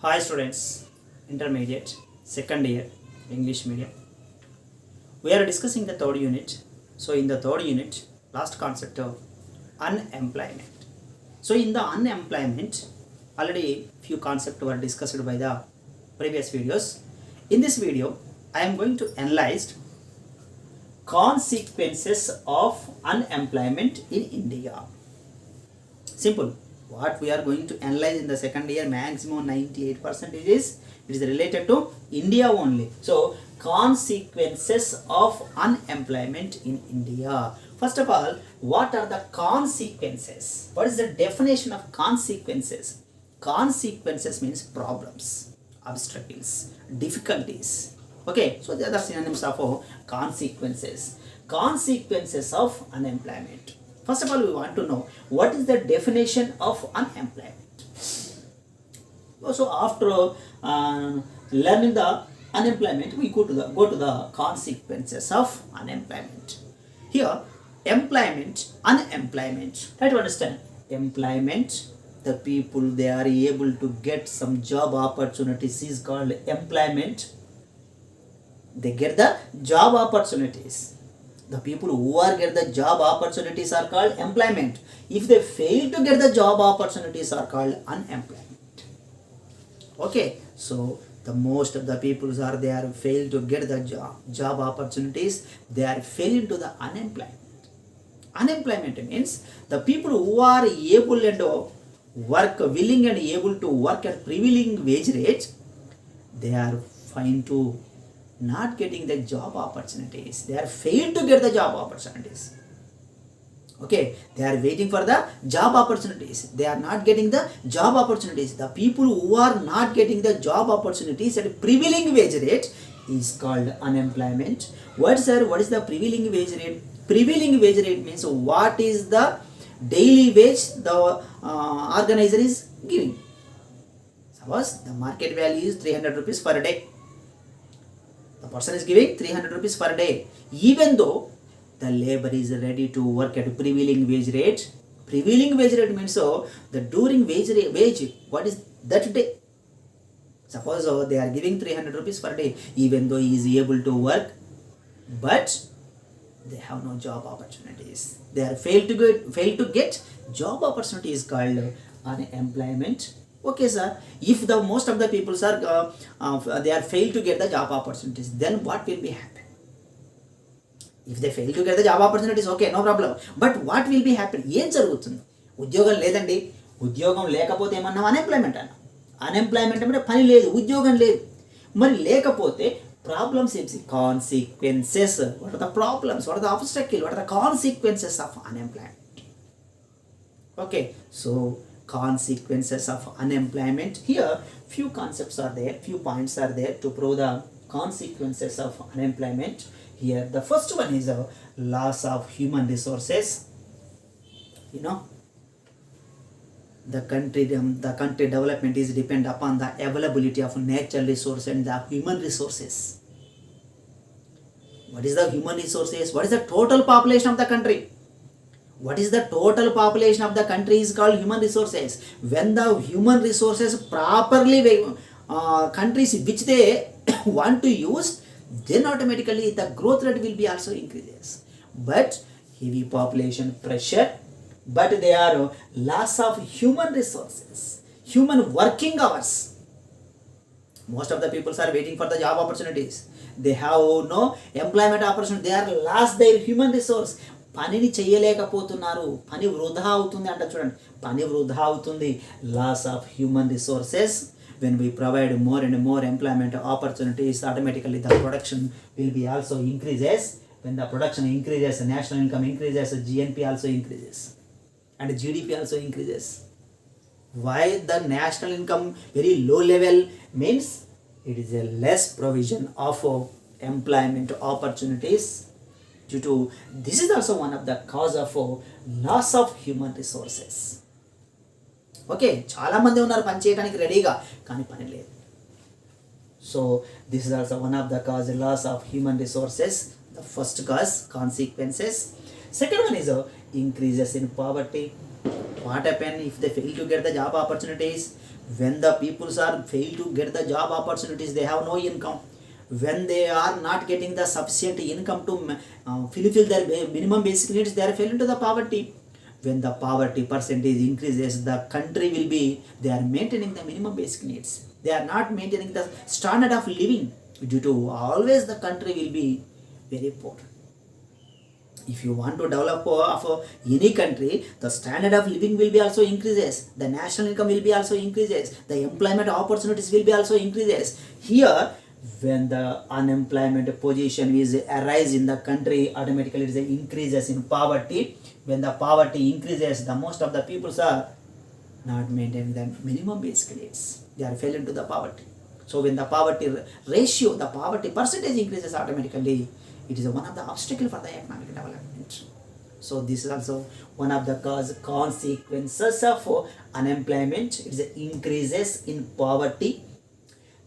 Hi students, intermediate, second year, English medium. We are discussing the third unit. So in the third unit, last concept of unemployment. So in the unemployment, already few concepts were discussed by the previous videos. In this video, I am going to analyze consequences of unemployment in India. Simple. What we are going to analyze in the second year, maximum 98% is it is related to India only. So consequences of unemployment in India. First of all, what are the consequences? What is the definition of consequences? Consequences means problems, obstacles, difficulties. Okay, so the other synonyms of consequences. Consequences of unemployment. First of all, we want to know what is the definition of unemployment. So after learning the unemployment, we go to the consequences of unemployment. Here, employment, unemployment. Try to understand. Employment, the people they are able to get some job opportunities is called employment. They get the job opportunities. The people who are get the job opportunities are called employment. If they fail to get the job opportunities are called unemployment. Okay, so the most of the people are they are failed to get the job opportunities. They are failing to the unemployment. Unemployment means the people who are able and work willing and able to work at prevailing wage rate, they are fine to not getting the job opportunities. They are failed to get the job opportunities. Okay, they are waiting for the job opportunities. They are not getting the job opportunities. The people who are not getting the job opportunities at prevailing wage rate is called unemployment. What is the prevailing wage rate? Prevailing wage rate means what is the daily wage the organizer is giving. Suppose the market value is 300 rupees per day. The person is giving 300 rupees per day. Even though the labor is ready to work at prevailing wage rate. Prevailing wage rate means the during wage, what is that day? Suppose they are giving 300 rupees per day. Even though he is able to work, but they have no job opportunities. They are failed to get job opportunities called unemployment. Okay, sir. If the most of the people they are failed to get the job opportunities, then what will be happen? If they fail to get the job opportunities, okay, no problem. But what will be happen? ఏం జరుగుతుంది? ఉద్యోగం లేదండి. ఉద్యోగం లేకపోతే ఏమన్నా unemployment అన్న. Unemployment అంటే పని లేదు, ఉద్యోగం లేదు. మరి లేకపోతే ప్రాబ్లమ్స్ ఏంటి? Consequences. What are the problems? What are the obstacle? What are the consequences of unemployment? Okay, so consequences of unemployment. Here few concepts are there, few points are there to prove the consequences of unemployment. Here the first one is a loss of human resources. You know, the country development is depend upon the availability of natural resource and the human resources. What is the human resources? What is the total population of the country? What is the total population of the country is called human resources. When the human resources properly countries which they want to use, then automatically the growth rate will be also increases. But heavy population pressure, but they are loss of human resources, human working hours. Most of the people are waiting for the job opportunities. They have no employment opportunity. They are lost their human resource. పనిని చేయలేకపోతున్నారు. పని వృధా అవుతుంది అంట. చూడండి, పని వృధా అవుతుంది. Loss of human resources. When we provide more and more employment opportunities, automatically the production will be also increases. When the production increases, national income increases, GNP also increases and GDP also increases. Why the national income very low level means it is a less provision of employment opportunities. Due to this is also one of the cause of loss of human resources. Okay, చాలా మంది ఉన్నారు పని చేయడానికి రెడీగా, కానీ పని లేదు. So this is also one of the cause, loss of human resources. The first cause, consequences. Second one is increases in poverty. What happen if they fail to get the job opportunities? When the peoples are fail to get the job opportunities, they have no income. When they are not getting the sufficient income to fulfill their minimum basic needs, they are fell into the poverty. When the poverty percentage increases, the country will be, they are maintaining the minimum basic needs, they are not maintaining the standard of living. Due to always the country will be very poor. If you want to develop of any country, the standard of living will be also increases, the national income will be also increases, the employment opportunities will be also increases. Here, when the unemployment position is arise in the country, automatically it is increases in poverty. When the poverty increases, the most of the peoples are not maintaining the minimum basic needs, they are fell into the poverty. So when the poverty ratio, the poverty percentage increases automatically, it is one of the obstacle for the economic development. So this is also one of the consequences of unemployment. It is increases in poverty.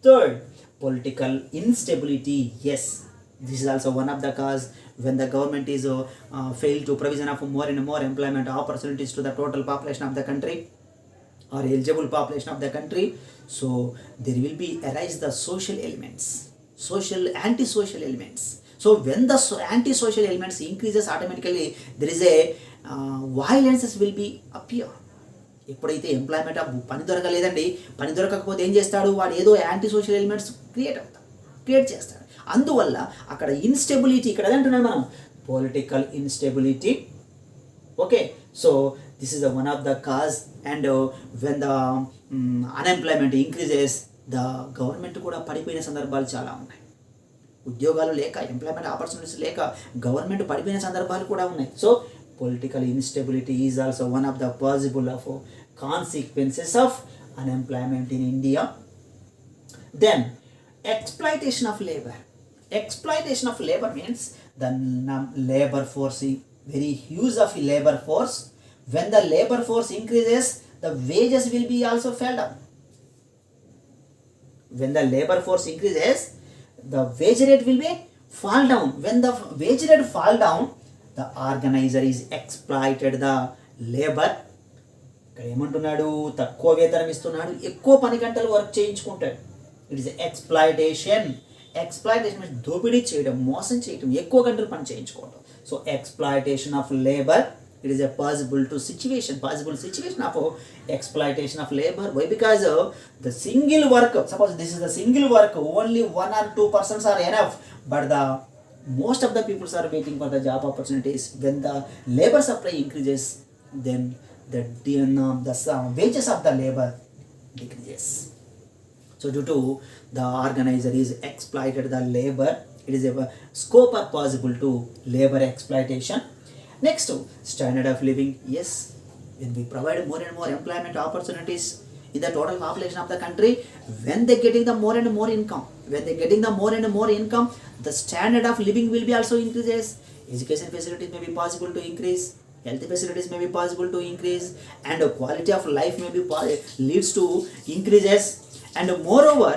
Third, political instability. Yes, this is also one of the cause. When the government is failed to provision of more and more employment opportunities to the total population of the country or eligible population of the country, so there will be arise the social elements, social anti-social elements. So when the anti-social elements increases, automatically there is a violences will be appear. ఎప్పుడైతే employment పని దొరకలేదండి, పని దొరకకపోతే ఏం చేస్తాడు వాడు, ఏదో anti social elements create చేస్తాడు. అందువల్ల అక్కడ ఇన్స్టెబిలిటీ, ఇక్కడ అంటున్నాడు మనం political instability. Okay, so this is one of the cause. And when the unemployment increases, the government కూడా పడిపోయిన సందర్భాలు చాలా ఉన్నాయి. ఉద్యోగాలు లేక, ఎంప్లాయ్మెంట్ ఆపర్చునిటీస్ లేక గవర్నమెంట్ పడిపోయిన సందర్భాలు కూడా ఉన్నాయి. So political instability is also one of the possible of consequences of unemployment in India. Then exploitation of labor. Exploitation of labor means the labor force, very huge of labor force. When the labor force increases, the wages will be also fell down. When the labor force increases, the wage rate will be fall down. When the wage rate fall down, the organizer is exploited the labor. ఇక్కడ ఏమంటున్నాడు, తక్కువ వేతనం ఇస్తున్నాడు, ఎక్కువ పని గంటలు work చేయించుకుంటాడు. It is exploitation. Exploitation means దోపిడీ చేయడం, మోసం చేయడం, ఎక్కువ గంటలు పని చేయించుకోవడం. So exploitation of labour, it is a possible situation of exploitation of labor. Why? Because the single work, suppose this is the single work, only 1 or 2 persons are enough, but the most of the people are waiting for the job opportunities. When the labor supply increases, then the wages of the labor decreases. So due to the organizer is exploited the labor, it is a scope are possible to labor exploitation. Next, standard of living. Yes, when we provide more and more employment opportunities in the total population of the country, when they getting the more and more income, the standard of living will be also increases. Education facilities may be possible to increase, health facilities may be possible to increase, and quality of life may be leads to increases. And moreover,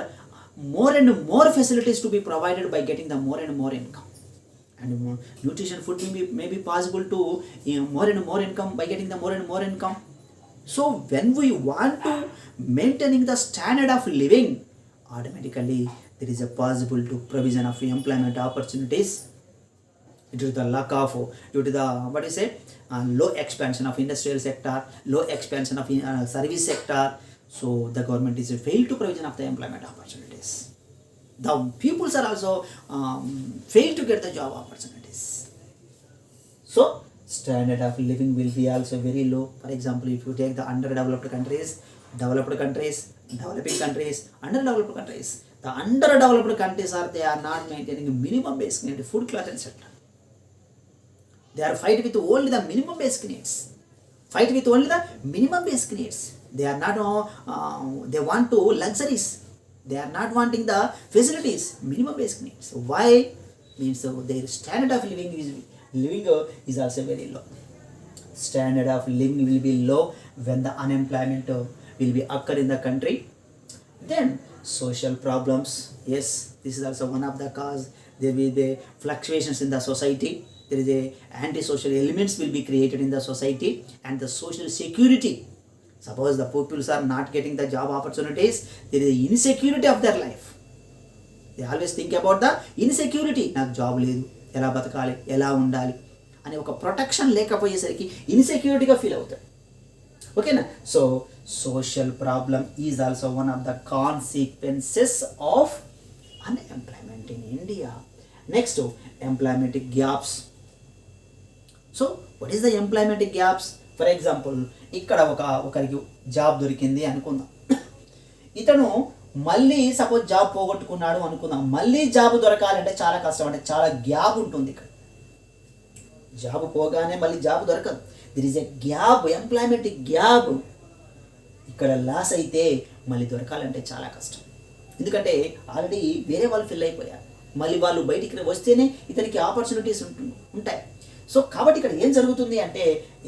more and more facilities to be provided by getting the more and more income. And nutrition food may be possible to more and more income by getting the more and more income. So when we want to maintaining the standard of living, automatically there is a possible to provision of employment opportunities. Due to the lack of, due to the low expansion of industrial sector, low expansion of service sector, so the government is failed to provision of the employment opportunities. The pupils are also fail to get the job opportunities. So standard of living will be also very low. For example, if you take the underdeveloped countries, developing countries, underdeveloped countries. The underdeveloped countries they are not maintaining a minimum basic need, food, cloth and shelter. They are fighting with only the minimum basic needs. They are not, they want to luxuries. They are not wanting the facilities, minimum basic needs. Why? Means their standard of living is also very low. Standard of living will be low when the unemployment will be occur in the country. Then social problems. Yes, this is also one of the cause. There will be fluctuations in the society. There is a anti-social elements will be created in the society, and the social security Suppose the pupils are not getting the job opportunities, there is insecurity of their life. They always think about the insecurity. నాకు job లేదు, ఎలా బతకాలి, ఎలా ఉండాలి అనే ఒక protection లేకపోయేసరికి ఇన్సెక్యూరిటీగా feel అవుతాడు. ఓకేనా? So social problem is also one of the consequences of unemployment in India. Next, employment gaps. So what is the employment gaps? For example, ఇక్కడ ఒకరికి జాబ్ దొరికింది అనుకుందాం. ఇతను మళ్ళీ సపోజ్ జాబ్ పోగొట్టుకున్నాడు అనుకుందాం. మళ్ళీ జాబ్ దొరకాలంటే చాలా కష్టం, అంటే చాలా గ్యాప్ ఉంటుంది. ఇక్కడ జాబ్ పోగానే మళ్ళీ జాబ్ దొరకదు. దిర్ is a gap, employment gap. ఇక్కడ లాస్ అయితే మళ్ళీ దొరకాలంటే చాలా కష్టం. ఎందుకంటే ఆల్రెడీ వేరే వాళ్ళు ఫిల్ అయిపోయారు. మళ్ళీ వాళ్ళు బయటికి వస్తేనే ఇతనికి ఆపర్చునిటీస్ ఉంటాయి. సో కాబట్టి ఇక్కడ ఏం జరుగుతుంది అంటే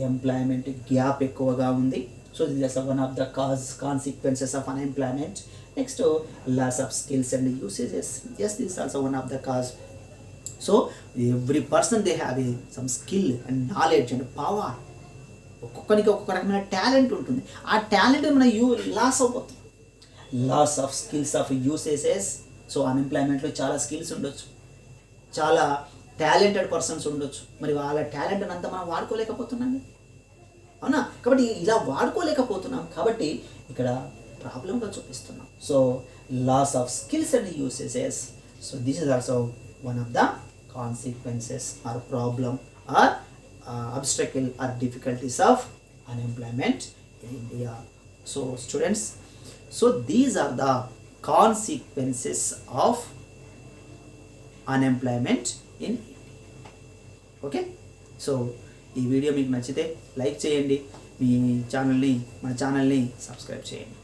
ఎంప్లాయ్మెంట్ గ్యాప్ ఎక్కువగా ఉంది. So this is one of the consequences of unemployment. Next, loss of skills and usages. Yes, this also one of the cause. So every person they have some skill and knowledge and power. ఒక్కొక్కరికి ఒక్కొక్క రకమైన talent ఉంటుంది. ఆ talent మన loss అయిపోతుంది. Loss of skills of usages. So అన్ఎంప్లాయ్మెంట్లో చాలా skills ఉండొచ్చు, చాలా టాలెంటెడ్ పర్సన్స్ ఉండొచ్చు. మరి వాళ్ళ టాలెంట్ అంతా మనం వాడుకోలేకపోతున్నాం, అవునా? కాబట్టి ఇలా వాడుకోలేకపోతున్నాం కాబట్టి ఇక్కడ ప్రాబ్లంగా చూపిస్తున్నాం. So loss of skills and usages. So this is also one of the consequences or problem or obstacle or difficulties of unemployment in India. So students, so these are the consequences of unemployment in India. Okay, so ఈ video మీకు నచ్చితే like చేయండి, మన ఛానల్ని subscribe చేయండి.